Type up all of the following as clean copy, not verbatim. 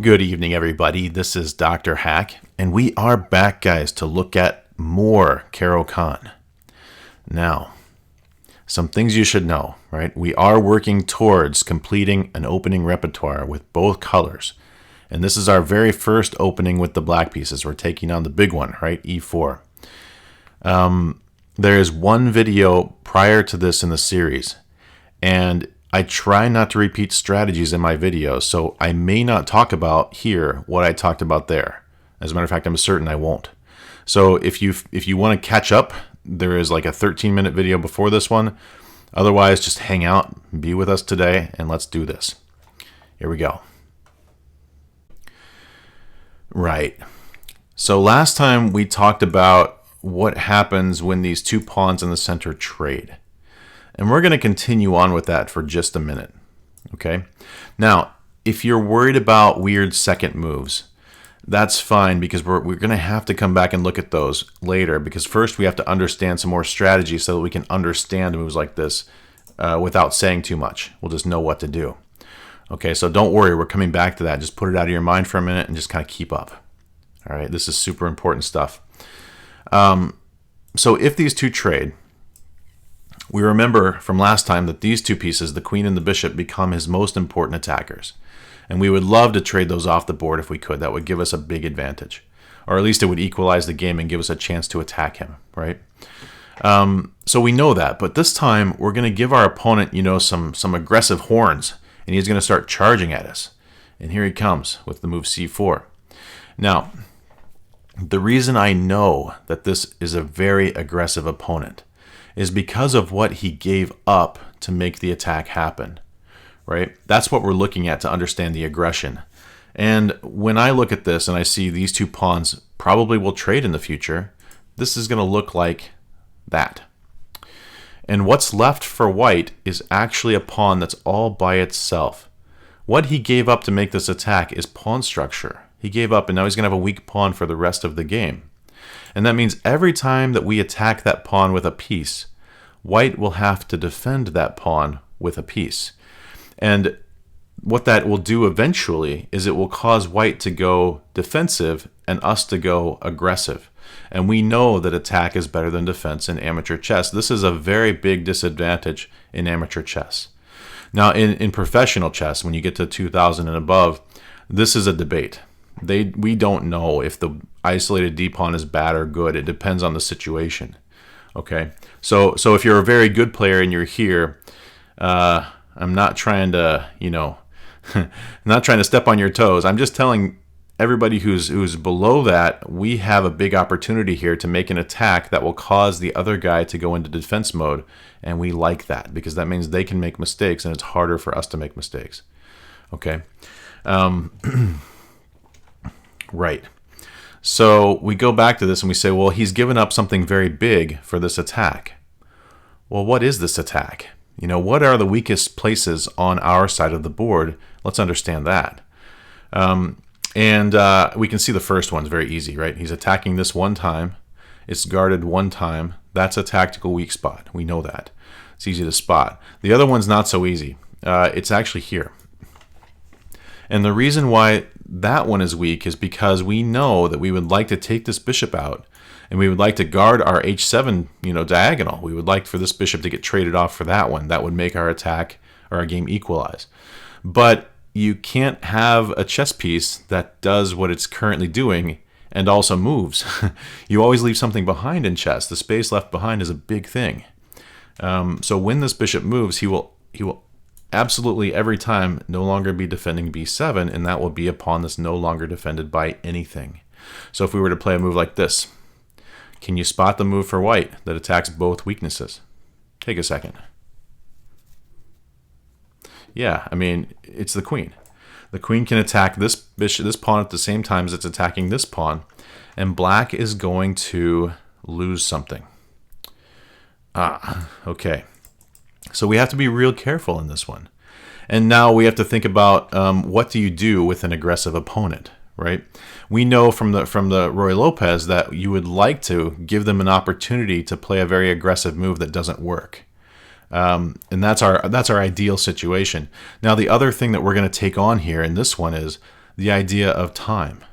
Good evening, everybody. This is DrHack, and we are back, guys, to look at more Caro-Kann. Now, some things you should know, right? We are working towards completing an opening repertoire with both colors. And this is our very first opening with the black pieces. We're taking on the big one, right? E4. There is one video prior to this in the series, and I try not to repeat strategies in my videos, so I may not talk about here what I talked about there. As a matter of fact, I'm certain I won't. So if you want to catch up, there is like a 13-minute video before this one. Otherwise, just hang out, be with us today, and let's do this. Here we go. Right. So last time we talked about what happens when these two pawns in the center trade. And we're going to continue on with that for just a minute. Okay. Now, if you're worried about weird second moves, that's fine, because we're going to have to come back and look at those later, because first we have to understand some more strategy so that we can understand moves like this without saying too much. We'll just know what to do. Okay, so don't worry, we're coming back to that. Just put it out of your mind for a minute and just kind of keep up. All right, this is super important stuff. So if these two trade, we remember from last time that these two pieces, the queen and the bishop, become his most important attackers. And we would love to trade those off the board if we could. That would give us a big advantage. Or at least it would equalize the game and give us a chance to attack him, right? So we know that. But this time, we're going to give our opponent, some aggressive horns. And he's going to start charging at us. And here he comes with the move c4. Now, the reason I know that this is a very aggressive opponent is because of what he gave up to make the attack happen, right? That's what we're looking at to understand the aggression. And when I look at this and I see these two pawns probably will trade in the future, this is going to look like that. And what's left for white is actually a pawn that's all by itself. What he gave up to make this attack is pawn structure. He gave up, and now he's going to have a weak pawn for the rest of the game. And that means every time that we attack that pawn with a piece, white will have to defend that pawn with a piece. And what that will do eventually is it will cause white to go defensive and us to go aggressive. And we know that attack is better than defense in amateur chess. This is a very big disadvantage in amateur chess. Now, in professional chess, when you get to 2000 and above, this is a debate. We don't know if the isolated d-pawn is bad or good. It depends on the situation. Okay, so if you're a very good player and you're here, I'm not trying to, not trying to step on your toes. I'm just telling everybody who's below that, we have a big opportunity here to make an attack that will cause the other guy to go into defense mode, and we like that because that means they can make mistakes and it's harder for us to make mistakes. Okay. Right. So we go back to this and we say, well, he's given up something very big for this attack. Well, what is this attack? What are the weakest places on our side of the board? Let's understand that. And we can see the first one's very easy, right? He's attacking this one time. It's guarded one time. That's a tactical weak spot. We know that. It's easy to spot. The other one's not so easy. It's actually here. And the reason why that one is weak is because we know that we would like to take this bishop out and we would like to guard our h7, diagonal. We would like for this bishop to get traded off for that one. That would make our attack or our game equalize. But you can't have a chess piece that does what it's currently doing and also moves. You always leave something behind in chess. The space left behind is a big thing. So when this bishop moves, he will absolutely every time no longer be defending b7, and that will be a pawn that's no longer defended by anything. So if we were to play a move like this, can you spot the move for white that attacks both weaknesses? Take a second. Yeah, it's the queen. The queen can attack this bishop, this pawn at the same time as it's attacking this pawn, and black is going to lose something. Okay. So we have to be real careful in this one. And now we have to think about what do you do with an aggressive opponent, right? We know from the Roy Lopez that you would like to give them an opportunity to play a very aggressive move that doesn't work. And that's our ideal situation. Now, the other thing that we're going to take on here in this one is the idea of time.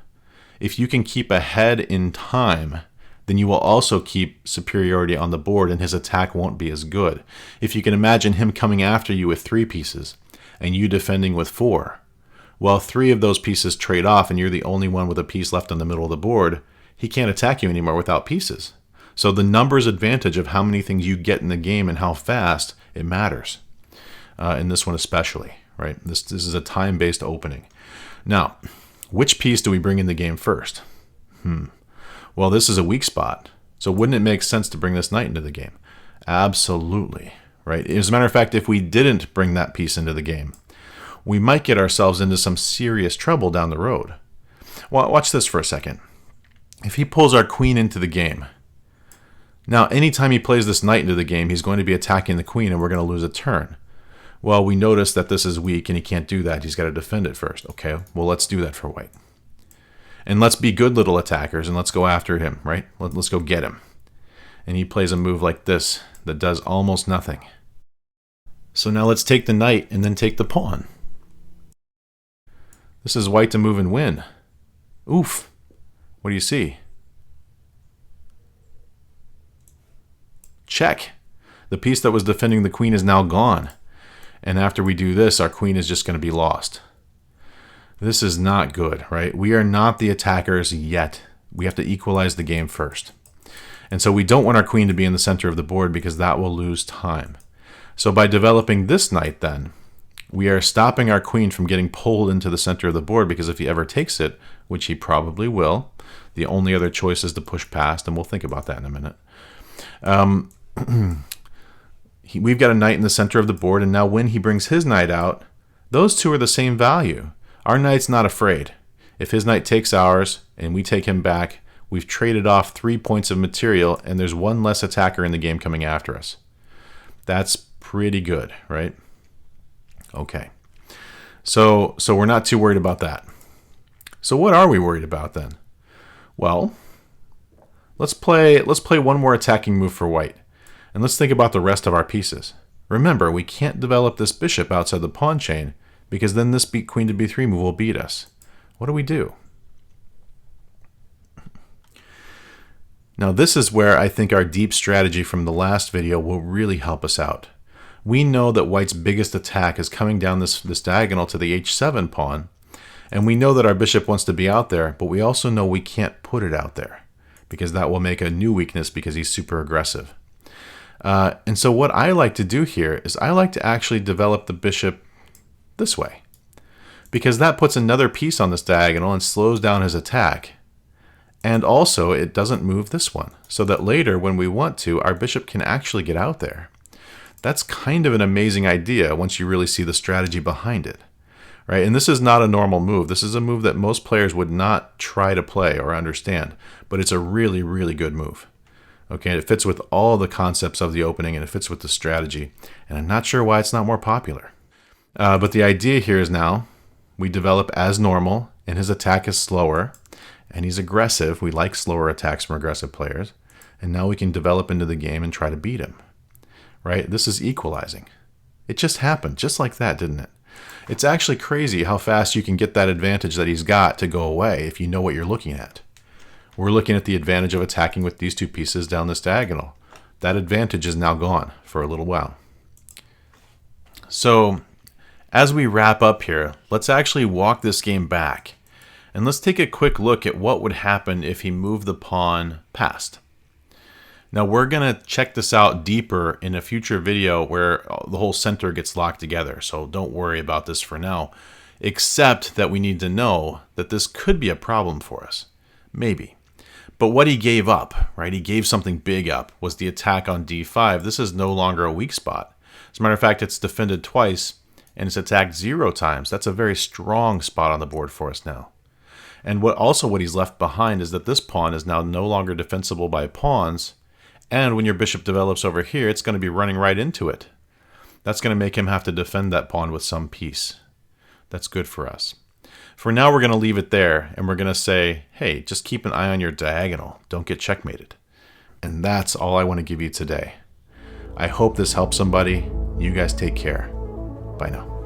If you can keep ahead in time, then you will also keep superiority on the board and his attack won't be as good. If you can imagine him coming after you with 3 pieces and you defending with 4, well, 3 of those pieces trade off and you're the only one with a piece left in the middle of the board, he can't attack you anymore without pieces. So the numbers advantage of how many things you get in the game and how fast, it matters. In this one especially, right? This is a time-based opening. Now, which piece do we bring in the game first? Well, this is a weak spot. So wouldn't it make sense to bring this knight into the game? Absolutely, right? As a matter of fact, if we didn't bring that piece into the game, we might get ourselves into some serious trouble down the road. Well, watch this for a second. If he pulls our queen into the game, now anytime he plays this knight into the game, he's going to be attacking the queen and we're going to lose a turn. Well, we notice that this is weak and he can't do that. He's got to defend it first. Okay, well, let's do that for white. And let's be good little attackers and let's go after him, right? Let's go get him. And he plays a move like this that does almost nothing. So now let's take the knight and then take the pawn. This is white to move and win. Oof. What do you see? Check. The piece that was defending the queen is now gone. And after we do this, our queen is just going to be lost. This is not good, right? We are not the attackers yet. We have to equalize the game first. And so we don't want our queen to be in the center of the board because that will lose time. So by developing this knight then, we are stopping our queen from getting pulled into the center of the board because if he ever takes it, which he probably will, the only other choice is to push past, and we'll think about that in a minute. We've got a knight in the center of the board, and now when he brings his knight out, those two are the same value. Our knight's not afraid. If his knight takes ours and we take him back, we've traded off 3 points of material, and there's one less attacker in the game coming after us. That's pretty good, right? Okay. So we're not too worried about that. So what are we worried about then? Well, let's play one more attacking move for white. And let's think about the rest of our pieces. Remember, we can't develop this bishop outside the pawn chain because then this queen to b3 move will beat us. What do we do? Now this is where I think our deep strategy from the last video will really help us out. We know that white's biggest attack is coming down this diagonal to the h7 pawn, and we know that our bishop wants to be out there, but we also know we can't put it out there because that will make a new weakness because he's super aggressive. And so what I like to do here is I like to actually develop the bishop this way, because that puts another piece on this diagonal and slows down his attack. And also it doesn't move this one, so that later when we want to, our bishop can actually get out there. That's kind of an amazing idea once you really see the strategy behind it, right? And this is not a normal move. This is a move that most players would not try to play or understand, but it's a really, really good move. Okay, it fits with all the concepts of the opening and it fits with the strategy. And I'm not sure why it's not more popular. But the idea here is now we develop as normal and his attack is slower and he's aggressive. We like slower attacks from aggressive players. And now we can develop into the game and try to beat him. Right? This is equalizing. It just happened just like that, didn't it? It's actually crazy how fast you can get that advantage that he's got to go away if you know what you're looking at. We're looking at the advantage of attacking with these two pieces down this diagonal. That advantage is now gone for a little while. So as we wrap up here, let's actually walk this game back. And let's take a quick look at what would happen if he moved the pawn past. Now we're going to check this out deeper in a future video where the whole center gets locked together. So don't worry about this for now, except that we need to know that this could be a problem for us. Maybe. But what he gave up, right? He gave something big up, was the attack on d5. This is no longer a weak spot. As a matter of fact, it's defended twice and it's attacked 0 times. That's a very strong spot on the board for us now. And what he's left behind is that this pawn is now no longer defensible by pawns. And when your bishop develops over here, it's going to be running right into it. That's going to make him have to defend that pawn with some piece. That's good for us. For now, we're going to leave it there, and we're going to say, hey, just keep an eye on your diagonal. Don't get checkmated. And that's all I want to give you today. I hope this helps somebody, You guys take care. Bye now.